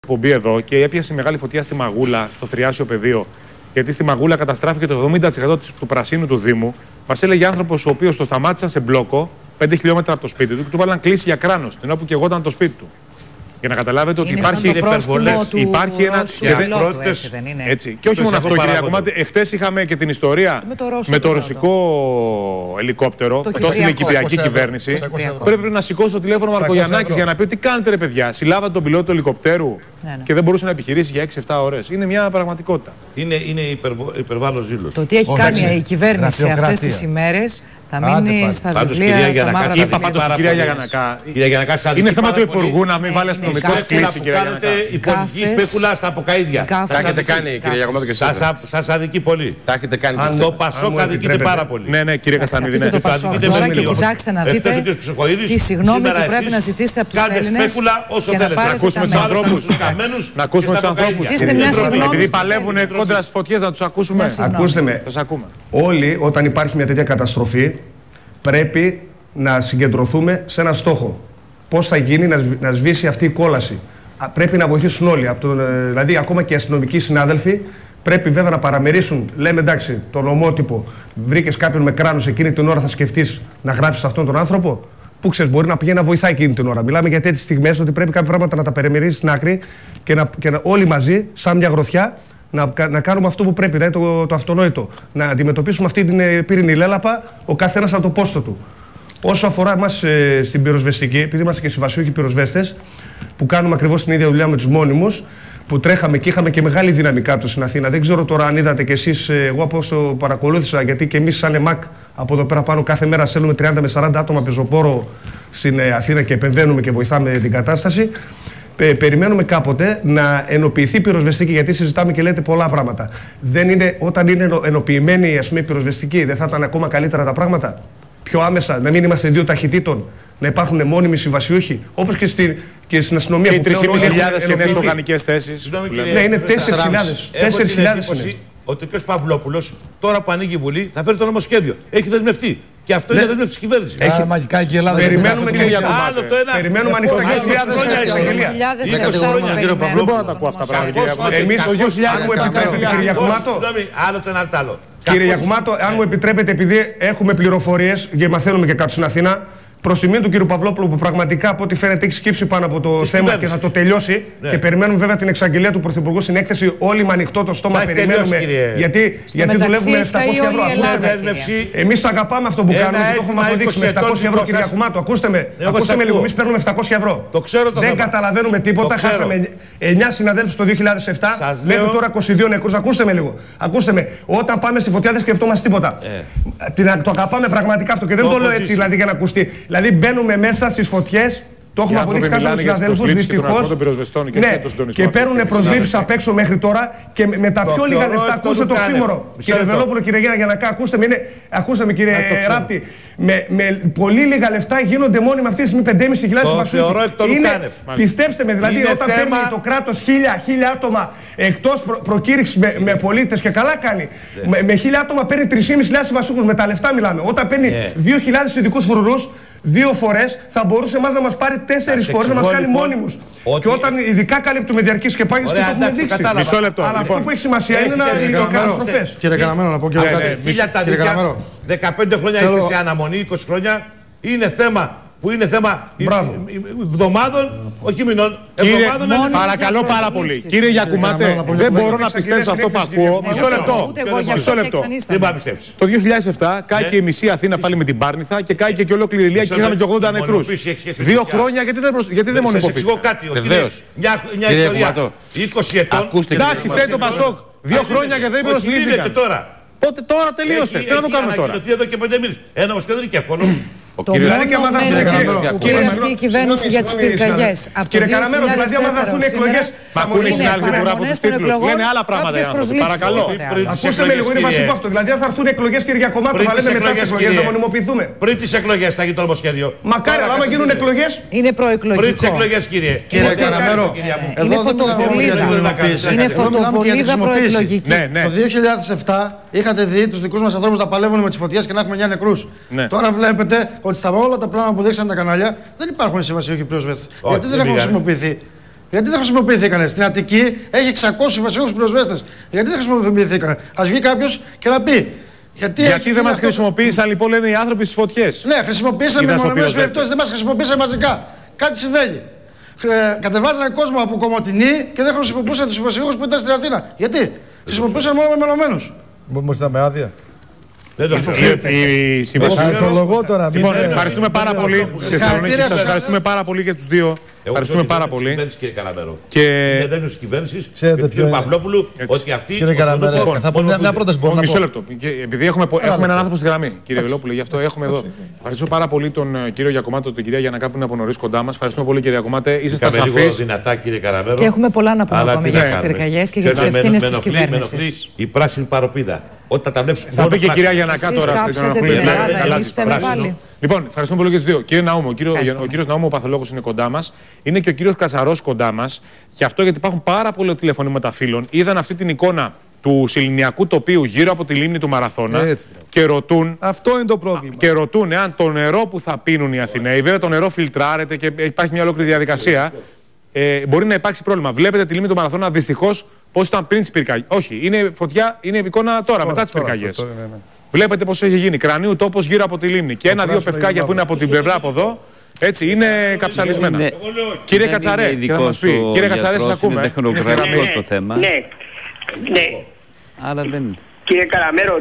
Εκπομπή εδώ και έπιασε μεγάλη φωτιά στη Μαγούλα, στο Θριάσιο πεδίο. Γιατί στη Μαγούλα καταστράφηκε το 70% του πρασίνου του Δήμου. Μας έλεγε άνθρωπος ο οποίος το σταμάτησαν σε μπλόκο 5 χιλιόμετρα από το σπίτι του και του βάλαν κλίση για κράνος την ώρα που καιγόταν το σπίτι του. Για να καταλάβετε ότι υπάρχει ένα. Έτσι. Και όχι μόνο αυτό, κυρία Γιακουμάτη. Εχθές είχαμε και την ιστορία με το ρωσικό ελικόπτερο εκτός την Κυπριακή κυβέρνηση. Πρέπει να σηκώσει το τηλέφωνο ο Μαρκογιαννάκης για να πει: τι κάνετε, ρε παιδιά, συλλάβατε τον πιλότο του ελικοπτέρου και δεν μπορούσε να επιχειρήσει για 6-7 ώρες. Είναι μια πραγματικότητα. Είναι υπερβάλλον ζήλος. Το τι έχει κάνει η κυβέρνηση αυτές τις ημέρες θα μείνει στα βιβλία τα μαύρα. Είπα πάντως στην κυρία Γιαννακά. Είναι θέμα του Υπουργού να μην βάλει αστυνομικό κλίση, κυρία Γιαννακά. Η πολιτική σπέκουλα στα αποκαΐδια. Τα έχετε κάνει, κυρία Γιακουμάτη, και εσείς. Σας αδικεί πολύ. Τα έχετε κάνει. Το Πασόκ αδικείται πάρα πολύ. Ναι, κύριε Καστανίδη. Το Πασόκ τώρα και κοιτάξτε να δείτε τι συγγνώμη που πρέπει να ζητήσετε από τους Έλληνες και να πάρετε ακούσουμε τους ανθρώπους. Να ακούσουμε τους ανθρώπους. Επειδή παλεύουν κόντρα στις φωτιές, να τους ακούσουμε. Ακούστε με. Όλοι, όταν υπάρχει μια τέτοια καταστροφή, πρέπει να συγκεντρωθούμε σε ένα στόχο. Πώς θα γίνει να σβήσει αυτή η κόλαση. Πρέπει να βοηθήσουν όλοι. Δηλαδή, ακόμα και οι αστυνομικοί συνάδελφοι πρέπει βέβαια να παραμερίσουν. Λέμε εντάξει, τον ομότυπο, βρήκες κάποιον με κράνος εκείνη την ώρα, θα σκεφτείς να γράψεις αυτόν τον άνθρωπο. Που ξέρεις, μπορεί να πηγαίνει να βοηθάει εκείνη την ώρα. Μιλάμε για τέτοιες στιγμές ότι πρέπει κάποια πράγματα να τα παραμερίσεις στην άκρη και όλοι μαζί, σαν μια γροθιά, να κάνουμε αυτό που πρέπει, δηλαδή το αυτονόητο. Να αντιμετωπίσουμε αυτή την πύρινη λέλαπα, ο καθένας από το πόστο του. Όσο αφορά εμάς στην πυροσβεστική, επειδή είμαστε και συμβασιούχοι πυροσβέστες, που κάνουμε ακριβώς την ίδια δουλειά με τους μόνιμους, που τρέχαμε και είχαμε και μεγάλη δυναμικά του στην Αθήνα. Δεν ξέρω τώρα αν είδατε κι εσείς, εγώ από όσο παρακολούθησα, γιατί και εμείς σαν ΕΜΑΚ από εδώ πέρα πάνω κάθε μέρα στέλνουμε 30 με 40 άτομα πεζοπόρο στην Αθήνα και επεμβαίνουμε και βοηθάμε την κατάσταση. Περιμένουμε κάποτε να ενοποιηθεί η πυροσβεστική, γιατί συζητάμε και λέτε πολλά πράγματα. Όταν είναι ενοποιημένη η πυροσβεστική, δεν θα ήταν ακόμα καλύτερα τα πράγματα? Πιο άμεσα, να μην είμαστε δύο ταχυτήτων, να υπάρχουν μόνιμοι συμβασιούχοι, όπως και στην αστυνομία. Και οι 3.500 και νέες οργανικές θέσεις. Ναι, είναι 4.000. Ότι ο κ. Παυλόπουλος, τώρα που ανοίγει η Βουλή, θα φέρει το νομοσχέδιο. Έχει δεσμευτεί. Και αυτό είναι δεσμεύση της κυβέρνησης. Έχει μαγικά και η Ελλάδα. Περιμένουμε την ίδια άλλο το ένα. Περιμένουμε ανοιχτά 2.000 χρόνια εισαγγελία. Δεν μπορώ να τα ακούω αυτά πράγματα. Εμείς το 2000 μου επιτρέπετε, κύριε Γιακουμάτο. Άλλο το ένα άλλο. Κύριε Γιακουμάτο, αν μου επιτρέπετε, επειδή έχουμε πληροφορίες και μαθαίνουμε και κάτω στην Αθήνα, προς τιμή του κ. Παυλόπουλου που πραγματικά από ό,τι φαίνεται έχει σκύψει πάνω από το θέμα και θα το τελειώσει. Και περιμένουμε βέβαια την εξαγγελία του Πρωθυπουργού στην έκθεση. Όλοι με ανοιχτό το στόμα περιμένουμε. Γιατί δουλεύουμε με 700 ευρώ. Εμείς το αγαπάμε αυτό που κάνουμε και το έχουμε αποδείξει με 700 ευρώ, κ. Γιακουμάτο. Ακούστε με λίγο. Εμείς παίρνουμε 700 ευρώ. Δεν καταλαβαίνουμε τίποτα. Χάσαμε 9 συναδέλφους το 2007. Μέχρι τώρα 22 νεκρούς. Ακούστε με λίγο. Όταν πάμε στη φωτιά δεν σκεφτόμαστε τίποτα. Το αγαπάμε πραγματικά αυτό και δεν το λέω έτσι δηλαδή για να ακουστεί. Δηλαδή μπαίνουμε μέσα στις φωτιές, το έχουμε αποδείξει κάποιοι από τους συναδέλφους, δυστυχώς. Ναι, και παίρνουν προσλήψεις απ' έξω μέχρι τώρα και με τα πιο λίγα λεφτά. Ακούστε το οξύμορο. Κύριε Βελόπουλο, κύριε Γιαννακά, ακούστε με κύριε Ράπτη. Με πολύ λίγα λεφτά γίνονται μόνοι με αυτή τη στιγμή 5.500 συμβασιούχοι. Πιστέψτε με, δηλαδή όταν παίρνει το κράτος 1.000 άτομα εκτός προκήρυξης με πολίτες και καλά κάνει. Με 1.000 άτομα παίρνει 3.500 συμβασιούχους, με τα λεφτά μιλάμε. Όταν παίρνει 2.000 ειδικούς φρουρούς, 2 φορές θα μπορούσε εμάς να μας πάρει 4 φορές να μας κάνει μόνιμους. Και όταν ειδικά καλύπτουμε διαρκείς και πάγιες και το έχουμε δείξει. Μισό λεπτό. Αλλά αυτό που έχει σημασία είναι να είναι καταστροφές. Κύριε Καραμένο, να πω και εγώ 15 χρόνια είστε σε αναμονή, 20 χρόνια. Είναι θέμα που είναι θέμα εβδομάδων, όχι μηνών. Παρακαλώ πάρα πολύ. Κύριε Γιακουμάτε, δεν μπορώ να πιστέψω αυτό που ακούω. Μισό λεπτό. Δεν πάω να πιστέψει. Το 2007 κάηκε η μισή Αθήνα πάλι με την Πάρνηθα και κάηκε και ολόκληρη Ηλία και είχαμε και 80 νεκρούς. 2 χρόνια γιατί δεν μονοποποιεί. Βεβαίως. Μια ιστορία 20 ετών. Εντάξει, φταίει το Πασόκ. 2 χρόνια και δεν προσλήφθηκαν. Τώρα τελείωσε. Τι να το κάνουμε τώρα? Εδώ και 5 μήνες. Ένα όμως και δεν είναι και εύκολο. Το μόνο μέλλον που πήρε αυτή η κυβέρνηση για τις πυρκαγιές από το 2004 σήμερα μα ακούνε οι συνάδελφοι τώρα από τους τίτλους. Λένε άλλα πράγματα για να παρακαλώ. Ακούστε με λίγο, είναι βασικό αυτό. Δηλαδή αν θα έρθουν εκλογές, κύριε Γιακουμάτο, θα λέμε μετά τις εκλογές να μονιμοποιηθούμε. Πριν τις εκλογές θα γίνει το νομοσχέδιο. Μακάρι, άμα γίνουν εκλογές. Είναι προεκλογικό. Πριν τις εκλογές, κύριε. Κύριε Καραμένο, είναι φωτοβολίδα. Είναι φωτοβολίδα προεκλογική. Το 2007 είχατε δει τους δικούς μας ανθρώπους να παλεύουν με τις φωτιές και να έχουμε 9 νεκρούς. Τώρα βλέπετε ότι στα όλα τα πλάνα που δείξαν τα κανάλια δεν υπάρχουν συμβασιούχοι πυροσβέστες. Γιατί δεν έχουν χρησιμοποιηθεί. Γιατί δεν χρησιμοποιηθήκανε? Στην Αττική έχει 600 βασικούς πυροσβέστες. Γιατί δεν χρησιμοποιηθήκανε? Ας βγει κάποιος και να πει. Γιατί δεν μας χρησιμοποίησαν, λοιπόν, λένε οι άνθρωποι στις φωτιές. Ναι, χρησιμοποίησαν με μονομένες περιπτώσεις, δεν μας χρησιμοποίησαν μαζικά. Κάτι συμβαίνει. Κατεβάζανε κόσμο από Κομοτηνή και δεν χρησιμοποιούσαν τους βασικούς που ήταν στην Αθήνα. Γιατί? Χρησιμοποιούσαν μόνο μεμονωμένους. Όμως ήταν με άδεια. Δεν το ξέρω. Λοιπόν, ευχαριστούμε πάρα πολύ. Σε Θεσσαλονίκη σας ευχαριστούμε πάρα πολύ και τους δύο. Ευχαριστούμε πάρα πολύ. Κύριε Καραμέρο. Και δεν είναι της κυβέρνησης ξέρετε του κ. Παυλόπουλου ότι αυτή. Κύριε Καραμέρο, θα πω μια πρόταση. Μισό λεπτό. Επειδή έχουμε έναν άνθρωπο στη γραμμή, κύριε Βελόπουλε, γι' αυτό έχουμε εδώ. Ευχαριστώ πάρα πολύ τον κύριο Γιακομάτο, την κυρία Γιαννακά που είναι από νωρίς κοντά μας. Ευχαριστούμε πολύ, κύριε Γιακομάτε. Είσαστε σαφείς. Δυνατά, κύριε Καραμέρο. Και έχουμε πολλά να πούμε ακόμα για τις πυρκαγιές και για τις ευθύνες της κυβέρνησης. Η πράσινη παροπίδα. Όταν τα βλέπεις. Θα πει και η κυρία Γιαννακά τώρα. Λοιπόν, ευχαριστούμε πολύ και τους δύο. Κύριε Ναούμο, ο κύριος Ναούμο, ο παθολόγος, είναι κοντά μας. Είναι και ο κύριος Κατσαρός κοντά μας. Και αυτό γιατί υπάρχουν πάρα πολλά τηλεφωνήματα φίλων. Είδαν αυτή την εικόνα του σεληνιακού τοπίου γύρω από τη λίμνη του Μαραθώνα και ρωτούν. Αυτό είναι το πρόβλημα. Και ρωτούν εάν το νερό που θα πίνουν οι Αθηναίοι, βέβαια το νερό φιλτράρεται και υπάρχει μια ολόκληρη διαδικασία. Μπορεί να υπάρξει πρόβλημα. Βλέπετε τη λίμνη του Μαραθώνα δυστυχώς πώς ήταν πριν τις πυρκαγιές. Όχι, είναι φωτιά, είναι εικόνα τώρα μετά τις πυρκαγιές. Βλέπετε πώς έχει γίνει. Κρανίου τόπος γύρω από τη λίμνη. Και ένα-δύο πευκάκια που είναι από την πλευρά από εδώ. Έτσι, είναι καψαλισμένα. Κύριε Κατσαρέ, κύριε Κατσαρέ, σας ακούμε. Είναι τεχνοκρατικό το θέμα. Ναι. Άρα δεν... Κύριε Καραμέρο,